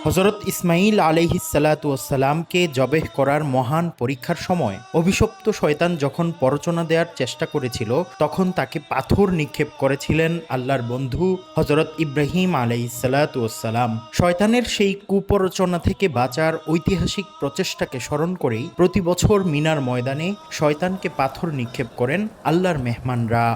হযরত ইসমাঈল আলাইহিসসালাতু ওয়াসসালামকে জবেহ করার মহান পরীক্ষার সময় অভিশপ্ত শয়তান যখন প্ররোচনা দেওয়ার চেষ্টা করেছিল, তখন তাকে পাথর নিক্ষেপ করেছিলেন আল্লাহর বন্ধু হযরত ইব্রাহিম আলাইহিসসালাতু ওয়াসসালাম। শয়তানের সেই কুপ্ররোচনা থেকে বাঁচার ঐতিহাসিক প্রচেষ্টাকে স্মরণ করেই প্রতি বছর মিনার ময়দানে শয়তানকে পাথর নিক্ষেপ করেন আল্লাহর মেহমানরা।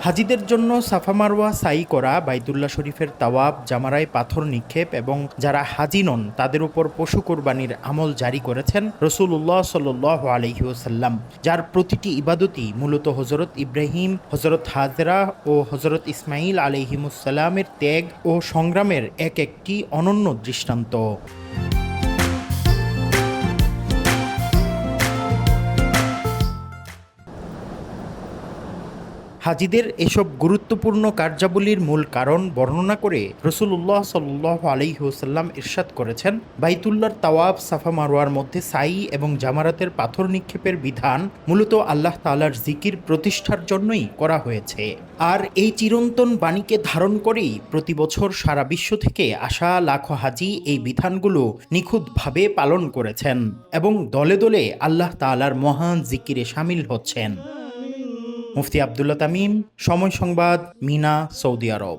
হাজিদের জন্য সাফা মারওয়া সাই করা, বাইতুল্লাহ শরীফের তাওয়াব, জামারায় পাথর নিক্ষেপ এবং যারা হাজি নন তাদের উপর পশু কোরবানির আমল জারি করেছেন রাসূলুল্লাহ সাল্লাল্লাহু আলাইহি ওয়াসাল্লাম, যার প্রতিটি ইবাদতই মূলত হযরত ইব্রাহিম, হযরত হাজেরা ও হযরত ইসমাঈল আলাইহিমুসসালামের ত্যাগ ও সংগ্রামের এক একটি অনন্য দৃষ্টান্ত। হাজিদের এসব গুরুত্বপূর্ণ কার্যাবলীর মূল কারণ বর্ণনা করে রাসূলুল্লাহ সাল্লাল্লাহু আলাইহি ওয়াসাল্লাম ইরশাদ করেছেন, বাইতুল্লাহর তাওয়াব, সাফা মারওয়ার মধ্যে সাই এবং জামারাতের পাথর নিক্ষেপের বিধান মূলত আল্লাহ তাআলার জিকির প্রতিষ্ঠার জন্যই করা হয়েছে। আর এই চিরন্তন বাণীকে ধারণ করেই প্রতি বছর সারা বিশ্ব থেকে আসা লাখো হাজি এই বিধানগুলো নিখুঁতভাবে পালন করেছেন এবং দলে দলে আল্লাহ তাআলার মহান জিকিরে শামিল হচ্ছেন। মুফতি আব্দুল্লাহ তামিম, সময় সংবাদ, মিনা, সৌদি আরব।